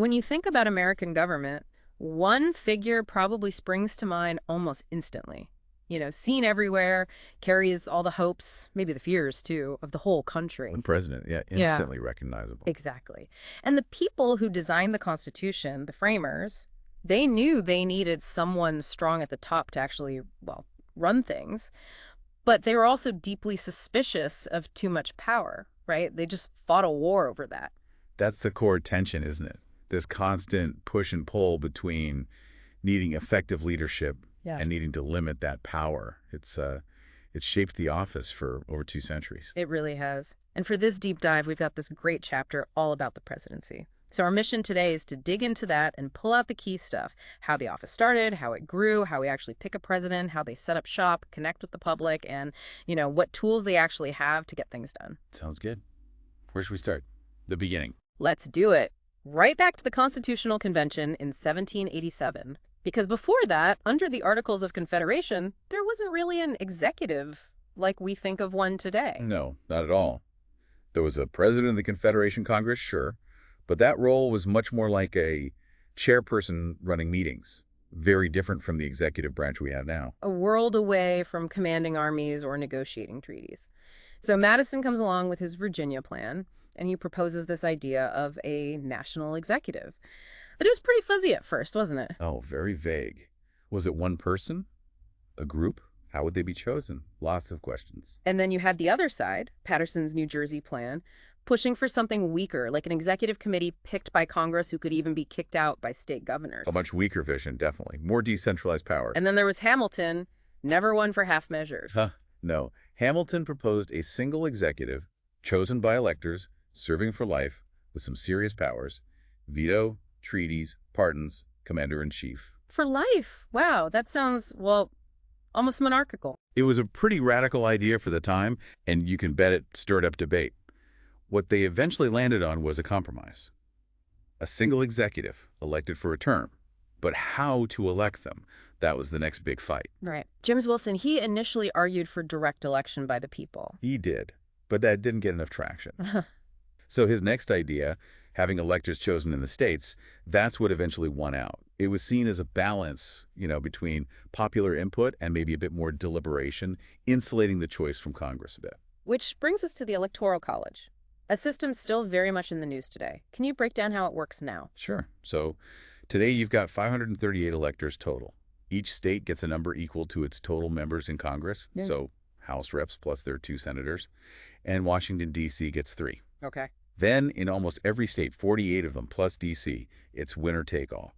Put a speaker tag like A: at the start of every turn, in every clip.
A: When you think about American government, one figure probably springs to mind almost instantly. Seen everywhere, carries all the hopes, maybe the fears too, of the whole
B: The
A: country.
B: president, yeah,
A: Yeah,
B: instantly recognizable.
A: exactly. And the people who designed the Constitution, the framers, they knew they needed someone strong at the top to actually, well, run things. But they were also deeply suspicious of too much power, right? They just fought a war over that.
B: That's the core tension, isn't it? This constant push and pull between needing effective leadership
A: Yeah.
B: and needing to limit that power. It's shaped the office for over 2 centuries.
A: It really has. And for this deep dive, we've got this great chapter all about the presidency. So our mission today is to dig into that and pull out the key stuff: how the office started, how it grew, how we actually pick a president, how they set up shop, connect with the public, and, what tools they actually have to get things done.
B: Sounds good. Where should we start? The beginning.
A: Let's do it. Right back to the Constitutional Convention in 1787. Because before that, under the Articles of Confederation, there wasn't really an executive like we think of one today.
B: No, not at all. There was a president of the Confederation Congress, sure, but that role was much more like a chairperson running meetings, very different from the executive branch we have now.
A: A world away from commanding armies or negotiating treaties. So Madison comes along with his Virginia plan, and he proposes this idea of a national executive. But it was pretty fuzzy at first, wasn't it?
B: Oh, very vague. Was it one person? A group? How would they be chosen? Lots of questions.
A: And then you had the other side, Patterson's New Jersey plan, pushing for something weaker, like an executive committee picked by Congress who could even be kicked out by state governors.
B: A much weaker vision, definitely. More decentralized power.
A: And then there was Hamilton, never one for half measures.
B: No. Hamilton proposed a single executive, chosen by electors, serving for life, with some serious powers: veto, treaties, pardons, commander-in-chief.
A: For life. Wow, that sounds, well, almost monarchical.
B: It was a pretty radical idea for the time, and you can bet it stirred up debate. What they eventually landed on was a compromise. A single executive elected for a term. But how to elect them? That was the next big fight.
A: Right. James Wilson, he initially argued for direct election by the people.
B: He did, but that didn't get enough traction. So his next idea, having electors chosen in the states, that's what eventually won out. It was seen as a balance, between popular input and maybe a bit more deliberation, insulating the choice from Congress a bit.
A: Which brings us to the Electoral College, a system still very much in the news today. Can you break down how it works now?
B: Sure. So today you've got 538 electors total. Each state gets a number equal to its total members in Congress.
A: Yeah.
B: So House reps plus their 2 senators. And Washington, D.C. gets 3.
A: Okay.
B: Then, in almost every state, 48 of them plus D.C., it's winner take all.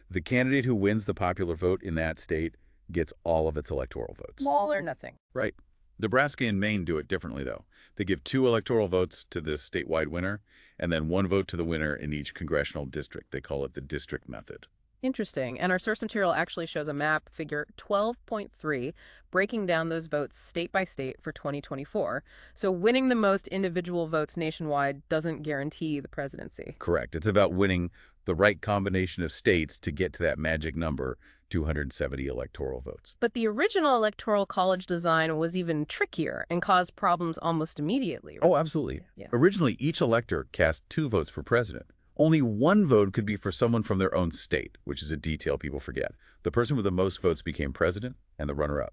B: The candidate who wins the popular vote in that state gets all of its electoral votes.
A: All or nothing.
B: Right. Nebraska and Maine do it differently, though. They give 2 electoral votes to the statewide winner, and then 1 vote to the winner in each congressional district. They call it the district method.
A: Interesting. And our source material actually shows a map, figure 12.3, breaking down those votes state by state for 2024. So winning the most individual votes nationwide doesn't guarantee the presidency.
B: Correct. It's about winning the right combination of states to get to that magic number, 270 electoral votes.
A: But the original Electoral College design was even trickier and caused problems almost immediately.
B: Oh, absolutely.
A: Yeah.
B: Originally, each elector cast 2 votes for president. Only 1 vote could be for someone from their own state, which is a detail people forget. The person with the most votes became president, and the runner-up,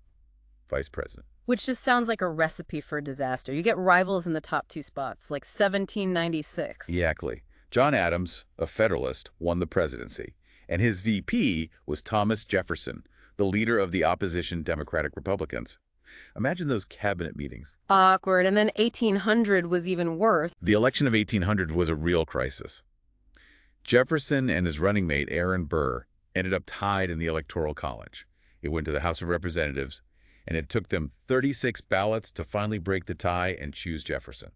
B: vice president.
A: Which just sounds like a recipe for disaster. You get rivals in the top 2 spots, like 1796.
B: Exactly. John Adams, a Federalist, won the presidency, and his VP was Thomas Jefferson, the leader of the opposition Democratic Republicans. Imagine those cabinet meetings.
A: Awkward. And then 1800 was even worse.
B: The election of 1800 was a real crisis. Jefferson and his running mate, Aaron Burr, ended up tied in the Electoral College. It went to the House of Representatives, and it took them 36 ballots to finally break the tie and choose Jefferson.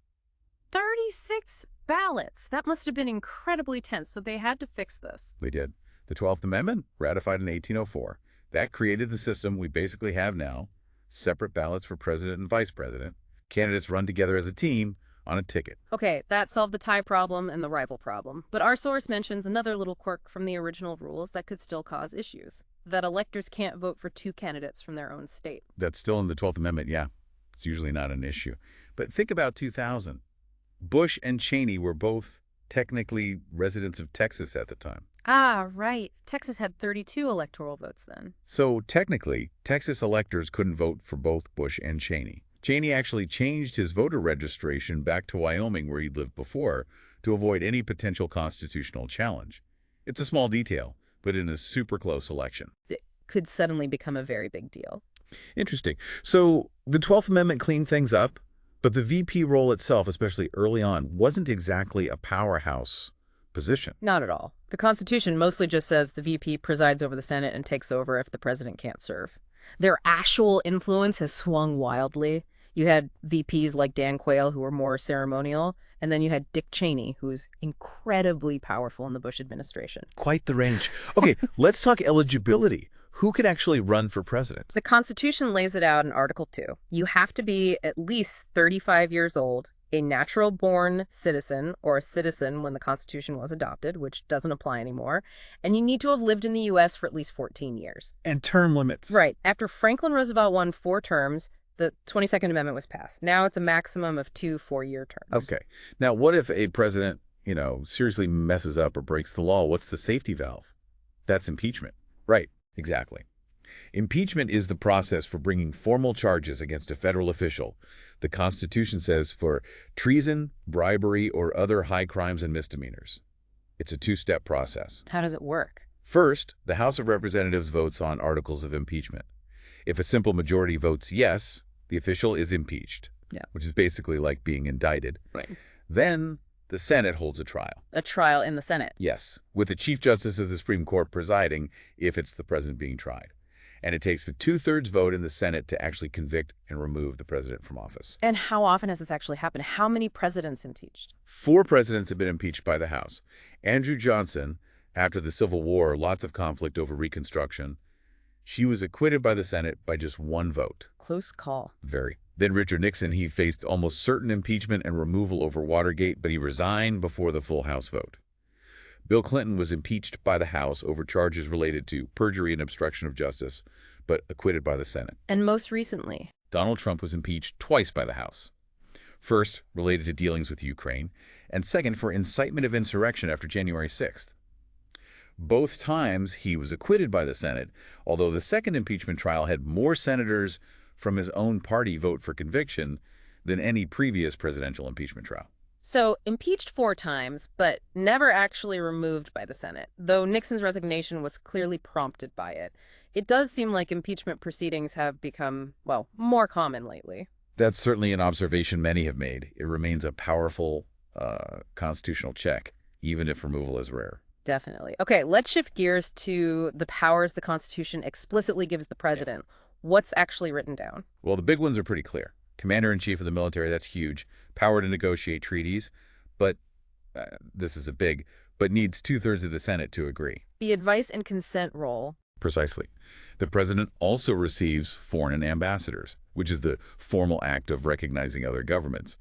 A: 36 ballots. That must have been incredibly tense, so they had to fix this.
B: They did. The 12th Amendment, ratified in 1804, that created the system we basically have now: separate ballots for president and vice president. Candidates run together as a team on a ticket.
A: Okay, that solved the tie problem and the rival problem. But our source mentions another little quirk from the original rules that could still cause issues: that electors can't vote for 2 candidates from their own state.
B: That's still in the 12th Amendment, yeah. It's usually not an issue. But think about 2000. Bush and Cheney were both technically residents of Texas at the time.
A: Ah, right. Texas had 32 electoral votes then.
B: So technically, Texas electors couldn't vote for both Bush and Cheney. Cheney actually changed his voter registration back to Wyoming where he'd lived before to avoid any potential constitutional challenge. It's a small detail, but in a super close election.
A: It could suddenly become a very big deal.
B: Interesting. So the 12th Amendment cleaned things up, but the VP role itself, especially early on, wasn't exactly a powerhouse position.
A: Not at all. The Constitution mostly just says the VP presides over the Senate and takes over if the president can't serve. Their actual influence has swung wildly. You had VPs like Dan Quayle, who were more ceremonial, and then you had Dick Cheney, who was incredibly powerful in the Bush administration.
B: Quite the range. Okay, let's talk eligibility. Who could actually run for president?
A: The Constitution lays it out in Article 2. You have to be at least 35 years old, a natural-born citizen, or a citizen when the Constitution was adopted, which doesn't apply anymore, and you need to have lived in the U.S. for at least 14 years.
B: And term limits.
A: Right. After Franklin Roosevelt won 4 terms, the 22nd Amendment was passed. Now it's a maximum of 2 4-year terms.
B: Okay. Now, what if a president, seriously messes up or breaks the law? What's the safety valve? That's impeachment. Right. Exactly. Impeachment is the process for bringing formal charges against a federal official. The Constitution says for treason, bribery, or other high crimes and misdemeanors. It's a 2-step process.
A: How does it work?
B: First, the House of Representatives votes on articles of impeachment. If a simple majority votes yes, the official is impeached, which is basically like being indicted.
A: Right.
B: Then the Senate holds a trial.
A: A trial in the Senate?
B: Yes, with the Chief Justice of the Supreme Court presiding if it's the president being tried. And it takes a 2/3 vote in the Senate to actually convict and remove the president from office.
A: And how often has this actually happened? How many presidents impeached?
B: 4 presidents have been impeached by the House. Andrew Johnson, after the Civil War, lots of conflict over Reconstruction. She was acquitted by the Senate by just 1 vote.
A: Close call.
B: Very. Then Richard Nixon, he faced almost certain impeachment and removal over Watergate, but he resigned before the full House vote. Bill Clinton was impeached by the House over charges related to perjury and obstruction of justice, but acquitted by the Senate.
A: And most recently?
B: Donald Trump was impeached twice by the House. First, related to dealings with Ukraine, and second, for incitement of insurrection after January 6th. Both times, he was acquitted by the Senate, although the second impeachment trial had more senators from his own party vote for conviction than any previous presidential impeachment trial.
A: So, impeached 4 times, but never actually removed by the Senate, though Nixon's resignation was clearly prompted by it. It does seem like impeachment proceedings have become, well, more common lately.
B: That's certainly an observation many have made. It remains a powerful constitutional check, even if removal is rare.
A: Definitely. Okay, let's shift gears to the powers the Constitution explicitly gives the president. What's actually written down?
B: Well, the big ones are pretty clear. Commander-in-Chief of the military, that's huge. Power to negotiate treaties, but this is a big, but needs 2/3 of the Senate to agree.
A: The advice and consent role.
B: Precisely. The president also receives foreign ambassadors, which is the formal act of recognizing other governments.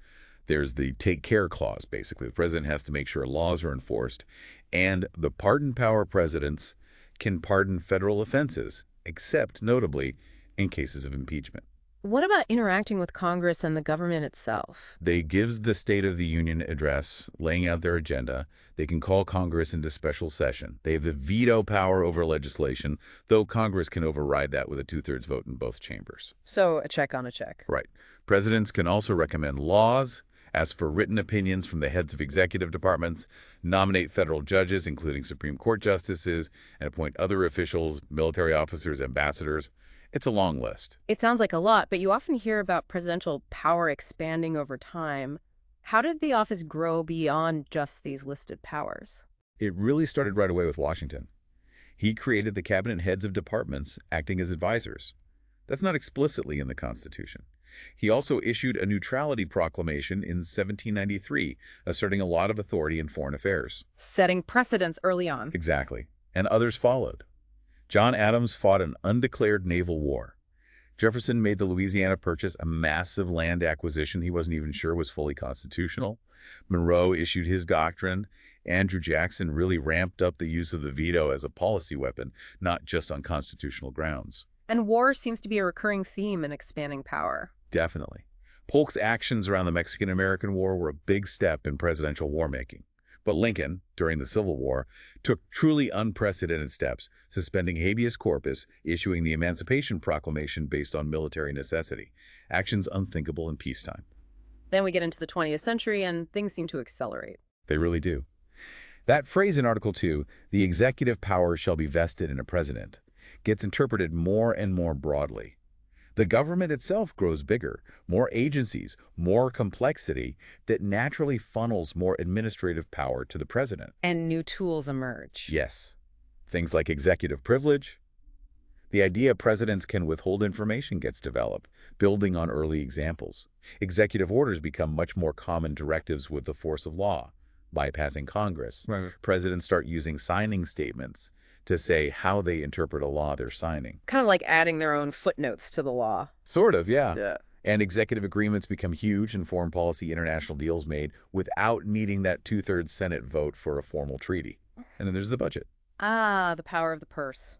B: There's the take care clause, basically. The president has to make sure laws are enforced, and the pardon power presidents can pardon federal offenses, except, notably, in cases of impeachment.
A: What about interacting with Congress and the government itself?
B: They give the State of the Union address, laying out their agenda. They can call Congress into special session. They have the veto power over legislation, though Congress can override that with a 2/3 vote in both chambers.
A: So a check on a check.
B: Right. Presidents can also recommend laws, ask for written opinions from the heads of executive departments, nominate federal judges, including Supreme Court justices, and appoint other officials, military officers, ambassadors. It's a long list.
A: It sounds like a lot, but you often hear about presidential power expanding over time. How did the office grow beyond just these listed powers?
B: It really started right away with Washington. He created the cabinet heads of departments acting as advisors. That's not explicitly in the Constitution. He also issued a neutrality proclamation in 1793, asserting a lot of authority in foreign affairs.
A: Setting precedents early on.
B: Exactly. And others followed. John Adams fought an undeclared naval war. Jefferson made the Louisiana Purchase a massive land acquisition he wasn't even sure was fully constitutional. Monroe issued his doctrine. Andrew Jackson really ramped up the use of the veto as a policy weapon, not just on constitutional grounds.
A: And war seems to be a recurring theme in expanding power.
B: Definitely. Polk's actions around the Mexican-American War were a big step in presidential war-making. But Lincoln, during the Civil War, took truly unprecedented steps, suspending habeas corpus, issuing the Emancipation Proclamation based on military necessity, actions unthinkable in peacetime.
A: Then we get into the 20th century, and things seem to accelerate.
B: They really do. That phrase in Article 2, the executive power shall be vested in a president, gets interpreted more and more broadly. The government itself grows bigger, more agencies, more complexity that naturally funnels more administrative power to the president.
A: And new tools emerge.
B: Yes. Things like executive privilege. The idea presidents can withhold information gets developed, building on early examples. Executive orders become much more common directives with the force of law, bypassing Congress.
A: Right.
B: Presidents start using signing statements to say how they interpret a law they're signing.
A: Kind of like adding their own footnotes to the law.
B: Sort of, yeah.
A: Yeah.
B: And executive agreements become huge and foreign policy international deals made without needing that two-thirds Senate vote for a formal treaty. And then there's the budget.
A: Ah, the power of the purse.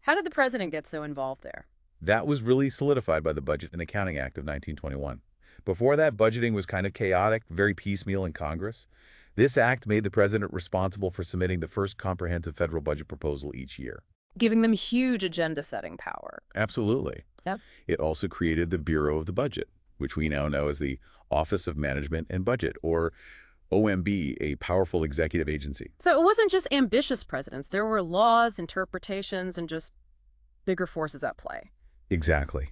A: How did the president get so involved there?
B: That was really solidified by the Budget and Accounting Act of 1921. Before that, budgeting was kind of chaotic, very piecemeal in Congress. This act made the president responsible for submitting the first comprehensive federal budget proposal each year.
A: Giving them huge agenda-setting power.
B: Absolutely.
A: Yep.
B: It also created the Bureau of the Budget, which we now know as the Office of Management and Budget, or OMB, a powerful executive agency.
A: So it wasn't just ambitious presidents. There were laws, interpretations, and just bigger forces at play.
B: Exactly.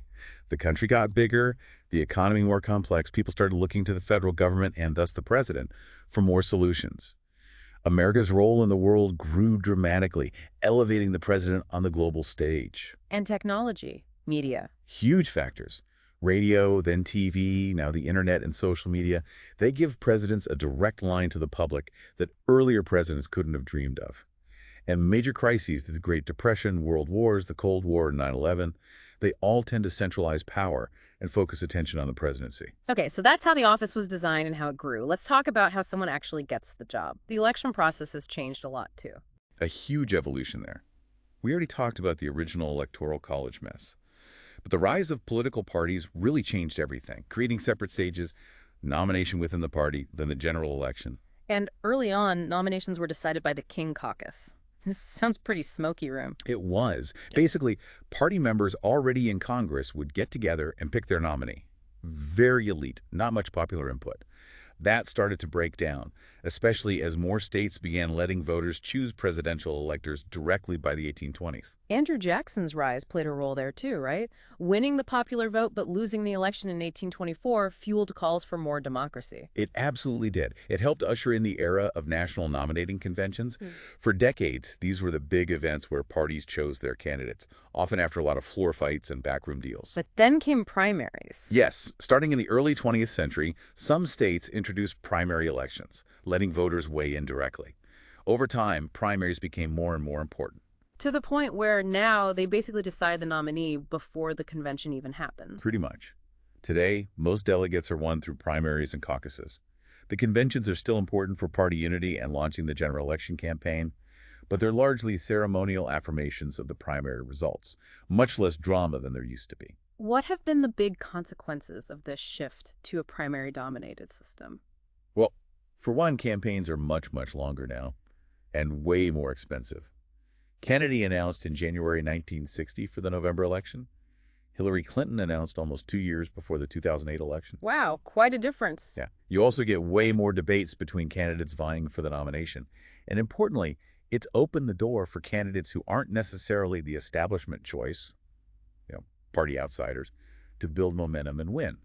B: The country got bigger, the economy more complex, people started looking to the federal government and thus the president for more solutions. America's role in the world grew dramatically, elevating the president on the global stage.
A: And technology, media.
B: Huge factors. Radio, then TV, now the internet and social media, they give presidents a direct line to the public that earlier presidents couldn't have dreamed of. And major crises, the Great Depression, World Wars, the Cold War, and 9/11, they all tend to centralize power and focus attention on the presidency.
A: Okay, so that's how the office was designed and how it grew. Let's talk about how someone actually gets the job. The election process has changed a lot, too.
B: A huge evolution there. We already talked about the original Electoral College mess. But the rise of political parties really changed everything, creating separate stages, nomination within the party, then the general election.
A: And early on, nominations were decided by the King Caucus. This sounds pretty smoky room.
B: It was. Basically, party members already in Congress would get together and pick their nominee. Very elite, not much popular input. That started to break down, especially as more states began letting voters choose presidential electors directly by the 1820s.
A: Andrew Jackson's rise played a role there too, right? Winning the popular vote but losing the election in 1824 fueled calls for more democracy.
B: It absolutely did. It helped usher in the era of national nominating conventions. For decades, these were the big events where parties chose their candidates, often after a lot of floor fights and backroom deals.
A: But then came primaries.
B: Yes, starting in the early 20th century, some states introduced primary elections, letting voters weigh in directly. Over time, primaries became more and more important.
A: To the point where now they basically decide the nominee before the convention even happens.
B: Pretty much. Today, most delegates are won through primaries and caucuses. The conventions are still important for party unity and launching the general election campaign, but they're largely ceremonial affirmations of the primary results, much less drama than there used to be.
A: What have been the big consequences of this shift to a primary-dominated system?
B: Well, for one, campaigns are much, much longer now and way more expensive. Kennedy announced in January 1960 for the November election. Hillary Clinton announced almost 2 years before the 2008 election.
A: Wow, quite a difference.
B: Yeah. You also get way more debates between candidates vying for the nomination. And importantly, it's opened the door for candidates who aren't necessarily the establishment choice, party outsiders, to build momentum and win.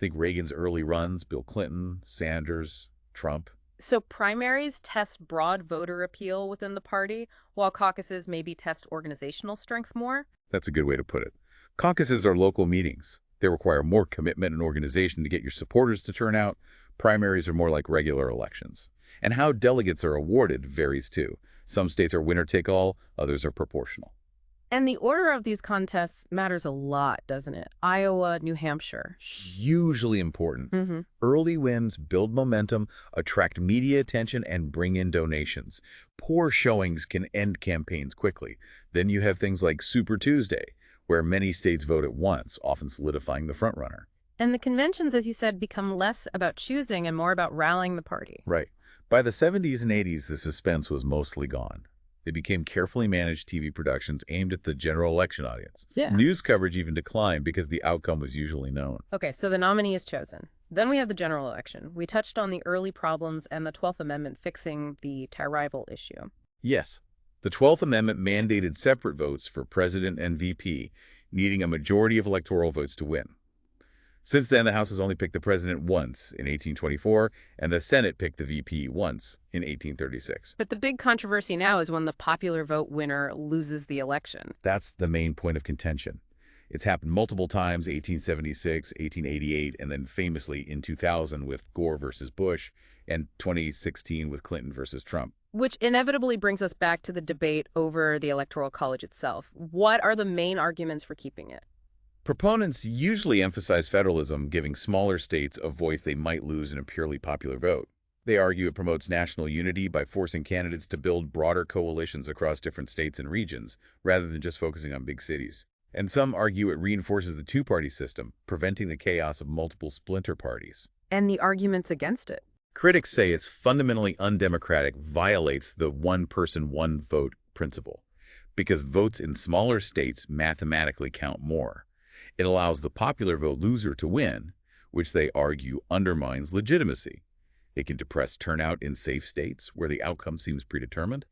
B: Think Reagan's early runs, Bill Clinton, Sanders, Trump.
A: So primaries test broad voter appeal within the party, while caucuses maybe test organizational strength more?
B: That's a good way to put it. Caucuses are local meetings. They require more commitment and organization to get your supporters to turn out. Primaries are more like regular elections. And how delegates are awarded varies too. Some states are winner-take-all, others are proportional.
A: And the order of these contests matters a lot, doesn't it? Iowa, New Hampshire.
B: Hugely important. Early wins build momentum, attract media attention, and bring in donations. Poor showings can end campaigns quickly. Then you have things like Super Tuesday, where many states vote at once, often solidifying the frontrunner.
A: And the conventions, as you said, become less about choosing and more about rallying the party.
B: Right. By the 70s and 80s, the suspense was mostly gone. They became carefully managed TV productions aimed at the general election audience.
A: Yeah.
B: News coverage even declined because the outcome was usually known.
A: Okay, so the nominee is chosen. Then we have the general election. We touched on the early problems and the 12th Amendment fixing the tie-rival issue.
B: Yes, the 12th Amendment mandated separate votes for president and VP, needing a majority of electoral votes to win. Since then, the House has only picked the president once, in 1824, and the Senate picked the VP once, in 1836.
A: But the big controversy now is when the popular vote winner loses the election.
B: That's the main point of contention. It's happened multiple times, 1876, 1888, and then famously in 2000 with Gore versus Bush, and 2016 with Clinton versus Trump.
A: Which inevitably brings us back to the debate over the Electoral College itself. What are the main arguments for keeping it?
B: Proponents usually emphasize federalism, giving smaller states a voice they might lose in a purely popular vote. They argue it promotes national unity by forcing candidates to build broader coalitions across different states and regions, rather than just focusing on big cities. And some argue it reinforces the two-party system, preventing the chaos of multiple splinter parties.
A: And the arguments against it?
B: Critics say it's fundamentally undemocratic, violates the one-person, one-vote principle, because votes in smaller states mathematically count more. It allows the popular vote loser to win, which they argue undermines legitimacy. It can depress turnout in safe states where the outcome seems predetermined,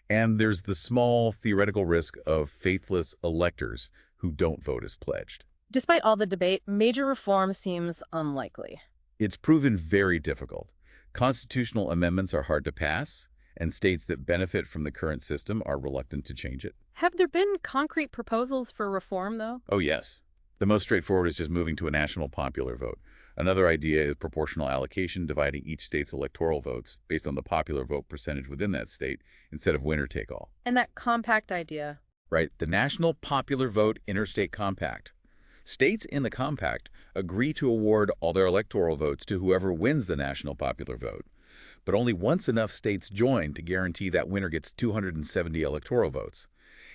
B: and there's the small theoretical risk of faithless electors who don't vote as pledged.
A: Despite all the debate, major reform seems unlikely.
B: It's proven very difficult. Constitutional amendments are hard to pass, and states that benefit from the current system are reluctant to change it.
A: Have there been concrete proposals for reform, though?
B: Oh, yes. The most straightforward is just moving to a national popular vote. Another idea is proportional allocation, dividing each state's electoral votes based on the popular vote percentage within that state instead of winner-take-all.
A: And that compact idea?
B: Right, the National Popular Vote Interstate Compact. States in the compact agree to award all their electoral votes to whoever wins the national popular vote, but only once enough states join to guarantee that winner gets 270 electoral votes.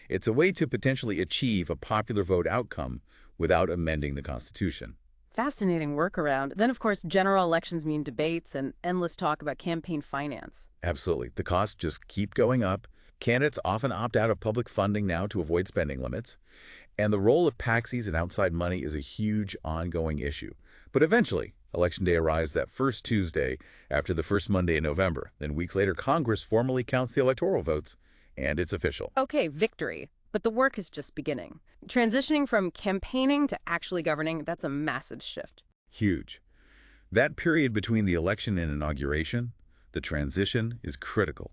B: It's a way to potentially achieve a popular vote outcome without amending the Constitution.
A: Fascinating workaround. Then, of course, general elections mean debates and endless talk about campaign finance.
B: Absolutely. The costs just keep going up. Candidates often opt out of public funding now to avoid spending limits. And the role of paxies and outside money is a huge ongoing issue. But eventually, Election Day arrives that first Tuesday after the first Monday in November. Then weeks later, Congress formally counts the electoral votes, and it's official.
A: Okay, victory. But the work is just beginning. Transitioning from campaigning to actually governing, that's a massive shift.
B: Huge. That period between the election and inauguration, the transition, is critical.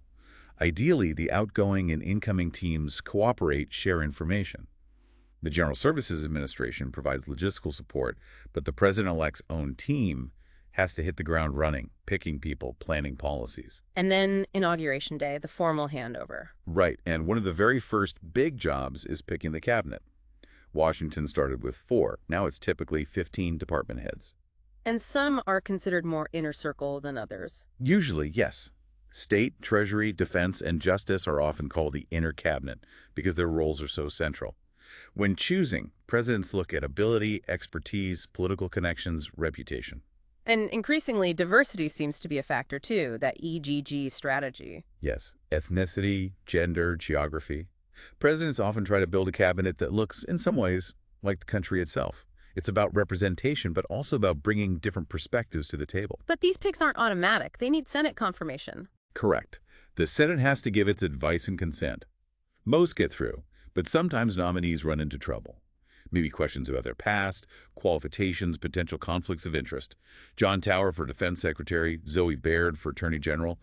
B: Ideally, the outgoing and incoming teams cooperate, share information. The General Services Administration provides logistical support, but the president-elect's own team has to hit the ground running, picking people, planning policies.
A: And then Inauguration Day, the formal handover.
B: Right, and one of the very first big jobs is picking the cabinet. Washington started with 4. Now it's typically 15 department heads.
A: And some are considered more inner circle than others.
B: Usually, yes. State, Treasury, Defense, and Justice are often called the inner cabinet because their roles are so central. When choosing, presidents look at ability, expertise, political connections, reputation.
A: And increasingly, diversity seems to be a factor, too, that EGG strategy.
B: Yes, ethnicity, gender, geography. Presidents often try to build a cabinet that looks, in some ways, like the country itself. It's about representation, but also about bringing different perspectives to the table.
A: But these picks aren't automatic. They need Senate confirmation.
B: Correct. The Senate has to give its advice and consent. Most get through, but sometimes nominees run into trouble. Maybe questions about their past, qualifications, potential conflicts of interest. John Tower for Defense Secretary, Zoe Baird for Attorney General.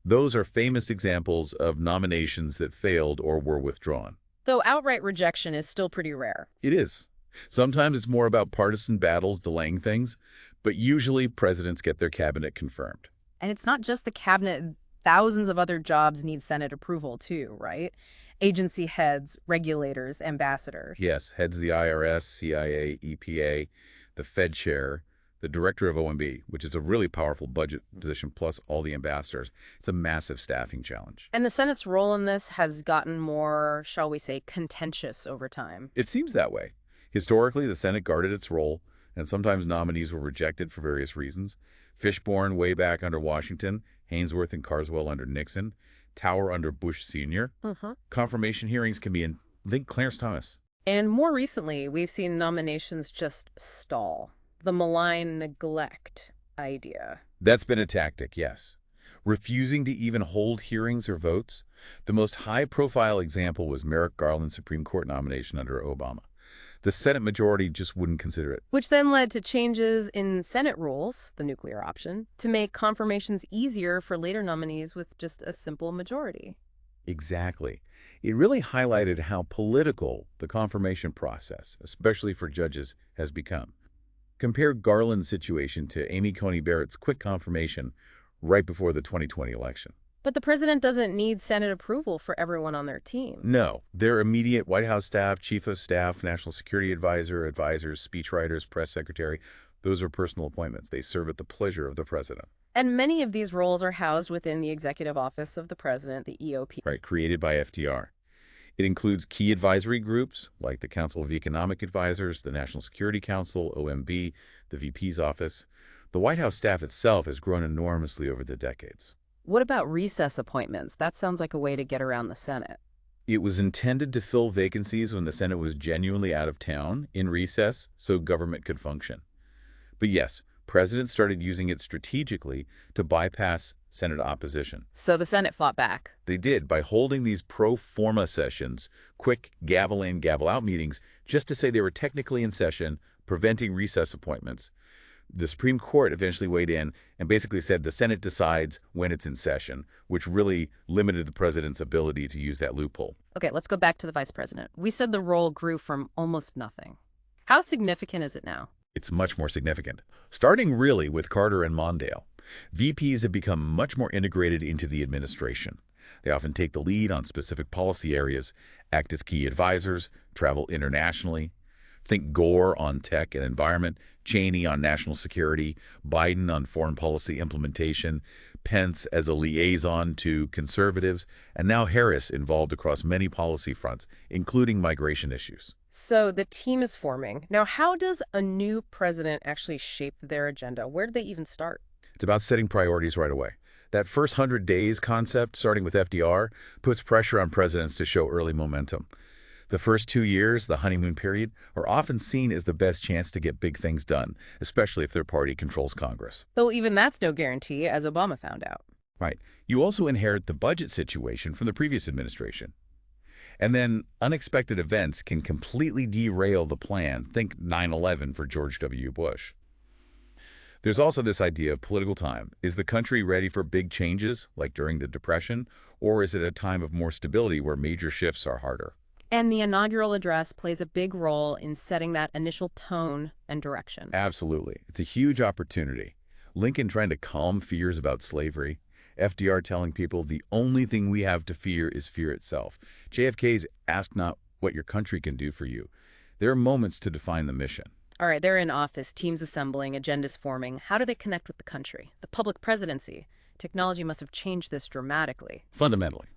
B: Those are famous examples of nominations that failed or were withdrawn.
A: Though outright rejection is still pretty rare.
B: It is. Sometimes it's more about partisan battles delaying things, but usually presidents get their cabinet confirmed.
A: And it's not just the cabinet. Thousands of other jobs need Senate approval, too, right? Agency heads, regulators, ambassadors.
B: Yes, heads of the IRS, CIA, EPA, the Fed chair, the director of OMB, which is a really powerful budget position, plus all the ambassadors. It's a massive staffing challenge.
A: And the Senate's role in this has gotten more, shall we say, contentious over time.
B: It seems that way. Historically, the Senate guarded its role, and sometimes nominees were rejected for various reasons. Fishborn way back under Washington, Haynesworth and Carswell under Nixon, Tower under Bush Sr. Confirmation hearings can be in, I think, Clarence Thomas.
A: And more recently, we've seen nominations just stall. The malign neglect idea.
B: That's been a tactic, yes. Refusing to even hold hearings or votes. The most high-profile example was Merrick Garland's Supreme Court nomination under Obama. The Senate majority just wouldn't consider it.
A: Which then led to changes in Senate rules, the nuclear option, to make confirmations easier for later nominees with just a simple majority.
B: Exactly. It really highlighted how political the confirmation process, especially for judges, has become. Compare Garland's situation to Amy Coney Barrett's quick confirmation right before the 2020 election.
A: But the president doesn't need Senate approval for everyone on their team.
B: No, their immediate White House staff, chief of staff, national security advisor, advisors, speechwriters, press secretary, those are personal appointments. They serve at the pleasure of the president.
A: And many of these roles are housed within the executive office of the president, the EOP.
B: Right, created by FDR. It includes key advisory groups like the Council of Economic Advisors, the National Security Council, OMB, the VP's office. The White House staff itself has grown enormously over the decades.
A: What about recess appointments? That sounds like a way to get around the Senate.
B: It was intended to fill vacancies when the Senate was genuinely out of town, in recess, so government could function. But yes, presidents started using it strategically to bypass Senate opposition.
A: So the Senate fought back.
B: They did by holding these pro forma sessions, quick gavel in, gavel out meetings, just to say they were technically in session, preventing recess appointments. The Supreme Court eventually weighed in and basically said the Senate decides when it's in session, which really limited the president's ability to use that loophole.
A: Okay, let's go back to the vice president. We said the role grew from almost nothing. How significant is it now?
B: It's much more significant. Starting really with Carter and Mondale, VPs have become much more integrated into the administration. They often take the lead on specific policy areas, act as key advisors, travel internationally. Think Gore on tech and environment, Cheney on national security, Biden on foreign policy implementation, Pence as a liaison to conservatives, and now Harris involved across many policy fronts, including migration issues.
A: So the team is forming. Now, how does a new president actually shape their agenda? Where do they even start?
B: It's about setting priorities right away. That first 100 days concept, starting with FDR, puts pressure on presidents to show early momentum. The first 2 years, the honeymoon period, are often seen as the best chance to get big things done, especially if their party controls Congress.
A: Though even that's no guarantee, as Obama found out.
B: Right. You also inherit the budget situation from the previous administration. And then unexpected events can completely derail the plan. Think 9/11 for George W. Bush. There's also this idea of political time. Is the country ready for big changes, like during the Depression, or is it a time of more stability where major shifts are harder?
A: And the inaugural address plays a big role in setting that initial tone and direction.
B: Absolutely. It's a huge opportunity. Lincoln trying to calm fears about slavery. FDR telling people the only thing we have to fear is fear itself. JFK's ask not what your country can do for you. There are moments to define the mission.
A: All right, they're in office, teams assembling, agendas forming. How do they connect with the country? The public presidency. Technology must have changed this dramatically.
B: Fundamentally.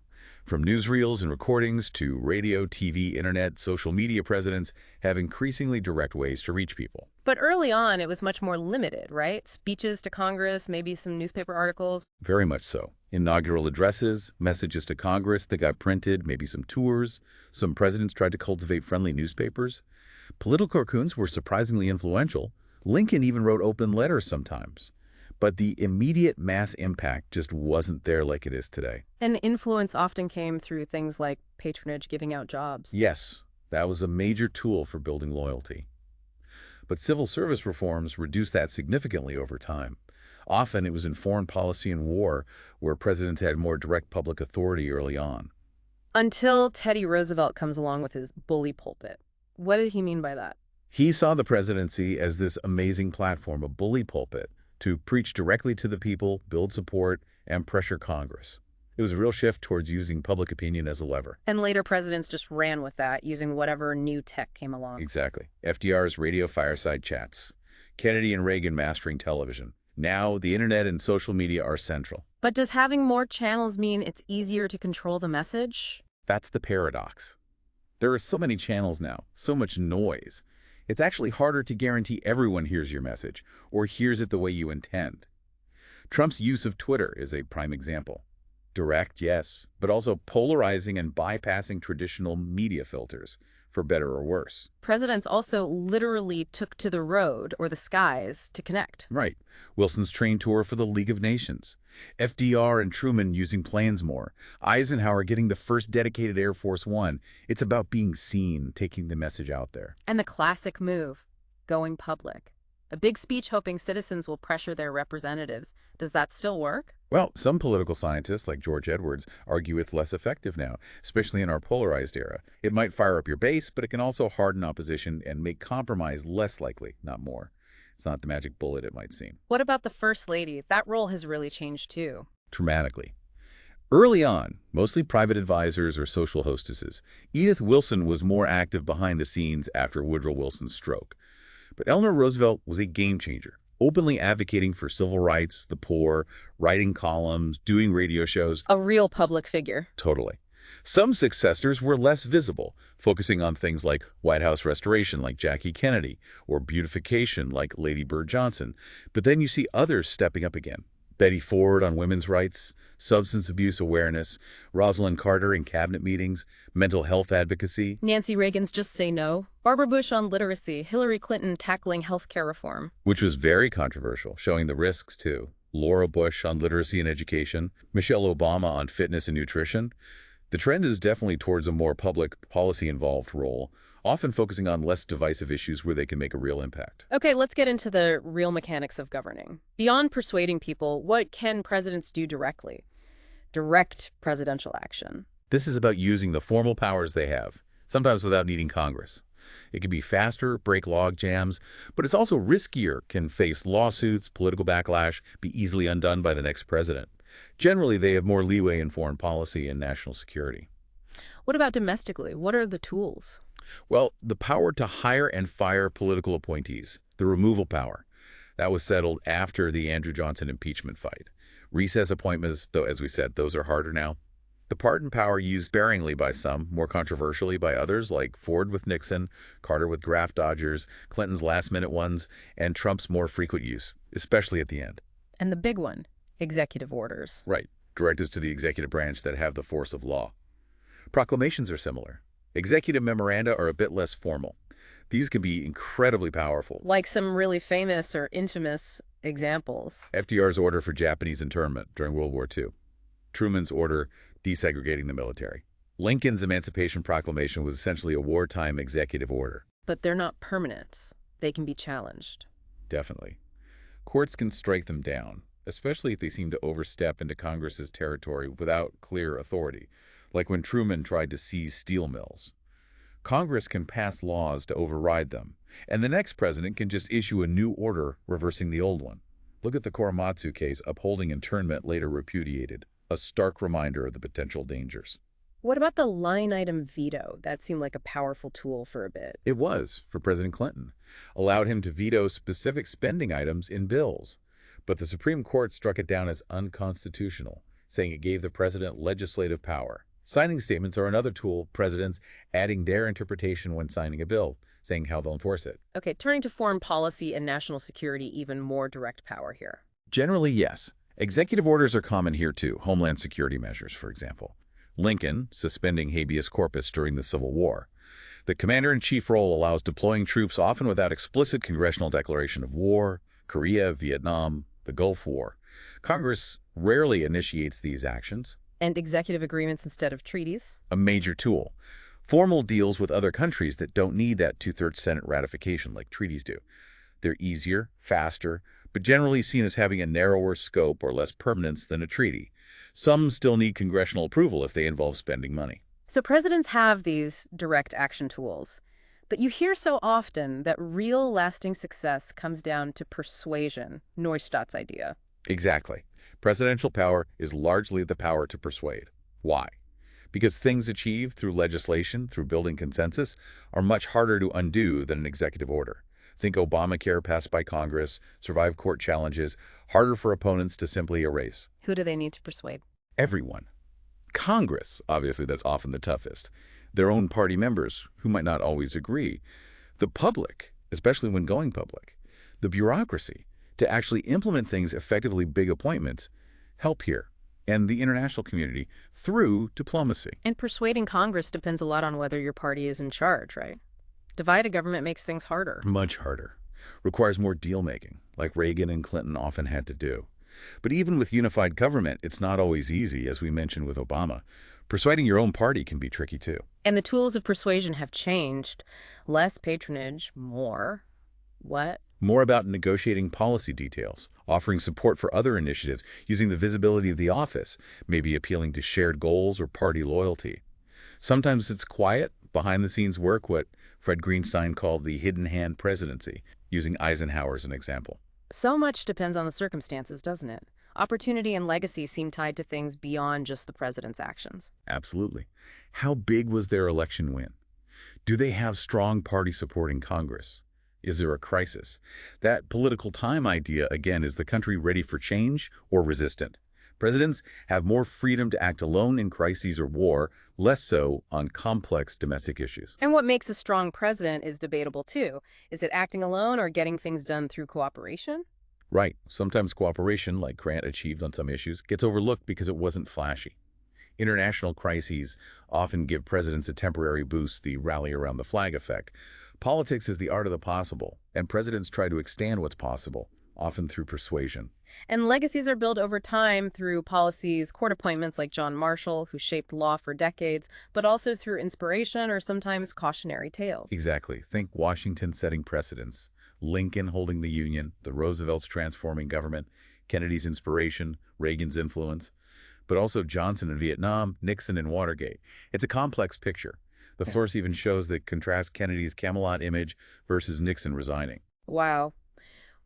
B: From newsreels and recordings to radio, TV, internet, social media, presidents have increasingly direct ways to reach people.
A: But early on, it was much more limited, right? Speeches to Congress, maybe some newspaper articles.
B: Very much so. Inaugural addresses, messages to Congress that got printed, maybe some tours. Some presidents tried to cultivate friendly newspapers. Political cartoons were surprisingly influential. Lincoln even wrote open letters sometimes. But the immediate mass impact just wasn't there like it is today.
A: And influence often came through things like patronage, giving out jobs.
B: Yes, that was a major tool for building loyalty. But civil service reforms reduced that significantly over time. Often it was in foreign policy and war where presidents had more direct public authority early on.
A: Until Teddy Roosevelt comes along with his bully pulpit. What did he mean by that?
B: He saw the presidency as this amazing platform, a bully pulpit, to preach directly to the people, build support, and pressure Congress. It was a real shift towards using public opinion as a lever.
A: And later presidents just ran with that, using whatever new tech came along.
B: Exactly. FDR's radio fireside chats. Kennedy and Reagan mastering television. Now, the internet and social media are central.
A: But does having more channels mean it's easier to control the message?
B: That's the paradox. There are so many channels now, so much noise. It's actually harder to guarantee everyone hears your message or hears it the way you intend. Trump's use of Twitter is a prime example. Direct, yes, but also polarizing and bypassing traditional media filters, for better or worse.
A: Presidents also literally took to the road or the skies to connect.
B: Right. Wilson's train tour for the League of Nations. FDR and Truman using planes more. Eisenhower getting the first dedicated Air Force One. It's about being seen, taking the message out there.
A: And the classic move, going public. A big speech hoping citizens will pressure their representatives. Does that still work?
B: Well, some political scientists, like George Edwards, argue it's less effective now, especially in our polarized era. It might fire up your base, but it can also harden opposition and make compromise less likely, not more. It's not the magic bullet it might seem.
A: What about the First Lady? That role has really changed too.
B: Dramatically. Early on, mostly private advisors or social hostesses, Edith Wilson was more active behind the scenes after Woodrow Wilson's stroke. But Eleanor Roosevelt was a game changer, openly advocating for civil rights, the poor, writing columns, doing radio shows.
A: A real public figure.
B: Totally. Some successors were less visible, focusing on things like White House restoration like Jackie Kennedy, or beautification like Lady Bird Johnson. But then you see others stepping up again. Betty Ford on women's rights, substance abuse awareness, Rosalind Carter in cabinet meetings, mental health advocacy.
A: Nancy Reagan's Just Say No. Barbara Bush on literacy. Hillary Clinton tackling healthcare reform.
B: Which was very controversial, showing the risks too. Laura Bush on literacy and education. Michelle Obama on fitness and nutrition. The trend is definitely towards a more public, policy-involved role, often focusing on less divisive issues where they can make a real impact.
A: Okay, let's get into the real mechanics of governing. Beyond persuading people, what can presidents do directly? Direct presidential action.
B: This is about using the formal powers they have, sometimes without needing Congress. It can be faster, break log jams, but it's also riskier, can face lawsuits, political backlash, be easily undone by the next president. Generally, they have more leeway in foreign policy and national security.
A: What about domestically? What are the tools?
B: Well, the power to hire and fire political appointees, the removal power, that was settled after the Andrew Johnson impeachment fight. Recess appointments, though, as we said, those are harder now. The pardon power used sparingly by some, more controversially by others, like Ford with Nixon, Carter with draft dodgers, Clinton's last-minute ones, and Trump's more frequent use, especially at the end.
A: And the big one, executive orders.
B: Right, directives to the executive branch that have the force of law. Proclamations are similar. Executive memoranda are a bit less formal. These can be incredibly powerful.
A: Like some really famous or infamous examples.
B: FDR's order for Japanese internment during World War II. Truman's order desegregating the military. Lincoln's Emancipation Proclamation was essentially a wartime executive order.
A: But they're not permanent. They can be challenged.
B: Definitely. Courts can strike them down, especially if they seem to overstep into Congress's territory without clear authority, like when Truman tried to seize steel mills. Congress can pass laws to override them, and the next president can just issue a new order reversing the old one. Look at the Korematsu case upholding internment later repudiated, a stark reminder of the potential dangers.
A: What about the line item veto? That seemed like a powerful tool for a bit.
B: It was, for President Clinton, allowed him to veto specific spending items in bills. But the Supreme Court struck it down as unconstitutional, saying it gave the president legislative power. Signing statements are another tool, presidents adding their interpretation when signing a bill, saying how they'll enforce it.
A: Okay, turning to foreign policy and national security, even more direct power here.
B: Generally, yes. Executive orders are common here too, homeland security measures, for example. Lincoln, suspending habeas corpus during the Civil War. The commander-in-chief role allows deploying troops often without explicit congressional declaration of war, Korea, Vietnam, the Gulf War. Congress rarely initiates these actions.
A: And executive agreements instead of treaties?
B: A major tool. Formal deals with other countries that don't need that two-thirds Senate ratification like treaties do. They're easier, faster, but generally seen as having a narrower scope or less permanence than a treaty. Some still need congressional approval if they involve spending money.
A: So presidents have these direct action tools, but you hear so often that real lasting success comes down to persuasion, Neustadt's idea.
B: Exactly. Presidential power is largely the power to persuade. Why? Because things achieved through legislation, through building consensus, are much harder to undo than an executive order. Think Obamacare passed by Congress, survived court challenges, harder for opponents to simply erase.
A: Who do they need to persuade?
B: Everyone. Congress, obviously, that's often the toughest. Their own party members, who might not always agree. The public, especially when going public. The bureaucracy, To actually implement things effectively, big appointments help here, and the international community through diplomacy.
A: And persuading Congress depends a lot on whether your party is in charge, right? Divided government makes things harder.
B: Much harder. Requires more deal-making, like Reagan and Clinton often had to do. But even with unified government, it's not always easy, as we mentioned with Obama. Persuading your own party can be tricky, too.
A: And the tools of persuasion have changed. Less patronage, more. What?
B: More about negotiating policy details, offering support for other initiatives, using the visibility of the office, maybe appealing to shared goals or party loyalty. Sometimes it's quiet, behind-the-scenes work, what Fred Greenstein called the hidden hand presidency, using Eisenhower as an example.
A: So much depends on the circumstances, doesn't it? Opportunity and legacy seem tied to things beyond just the president's actions.
B: Absolutely. How big was their election win? Do they have strong party support in Congress? Is there a crisis? That political time idea, again, is the country ready for change or resistant? Presidents have more freedom to act alone in crises or war, less so on complex domestic issues.
A: And what makes a strong president is debatable, too. Is it acting alone or getting things done through cooperation?
B: Right. Sometimes cooperation, like Grant achieved on some issues, gets overlooked because it wasn't flashy. International crises often give presidents a temporary boost, the rally around the flag effect. Politics is the art of the possible, and presidents try to extend what's possible, often through persuasion.
A: And legacies are built over time through policies, court appointments like John Marshall, who shaped law for decades, but also through inspiration or sometimes cautionary tales.
B: Exactly. Think Washington setting precedents, Lincoln holding the Union, the Roosevelts transforming government, Kennedy's inspiration, Reagan's influence, but also Johnson in Vietnam, Nixon in Watergate. It's a complex picture. The source even shows that contrasts Kennedy's Camelot image versus Nixon resigning.
A: Wow.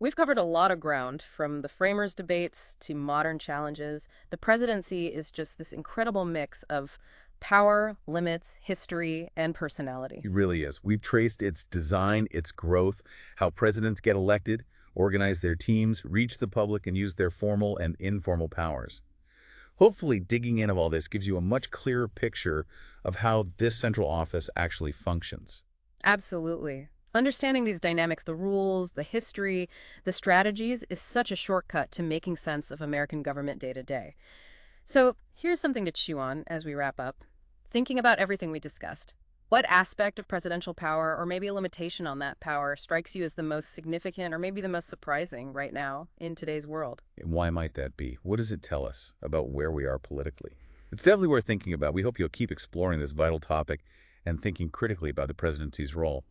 A: We've covered a lot of ground, from the framers' debates to modern challenges. The presidency is just this incredible mix of power, limits, history, and personality.
B: It really is. We've traced its design, its growth, how presidents get elected, organize their teams, reach the public, and use their formal and informal powers. Hopefully, digging into all this gives you a much clearer picture of how this central office actually functions.
A: Absolutely. Understanding these dynamics, the rules, the history, the strategies, is such a shortcut to making sense of American government day to day. So here's something to chew on as we wrap up. Thinking about everything we discussed, what aspect of presidential power, or maybe a limitation on that power, strikes you as the most significant or maybe the most surprising right now in today's world?
B: And why might that be? What does it tell us about where we are politically? It's definitely worth thinking about. We hope you'll keep exploring this vital topic and thinking critically about the presidency's role.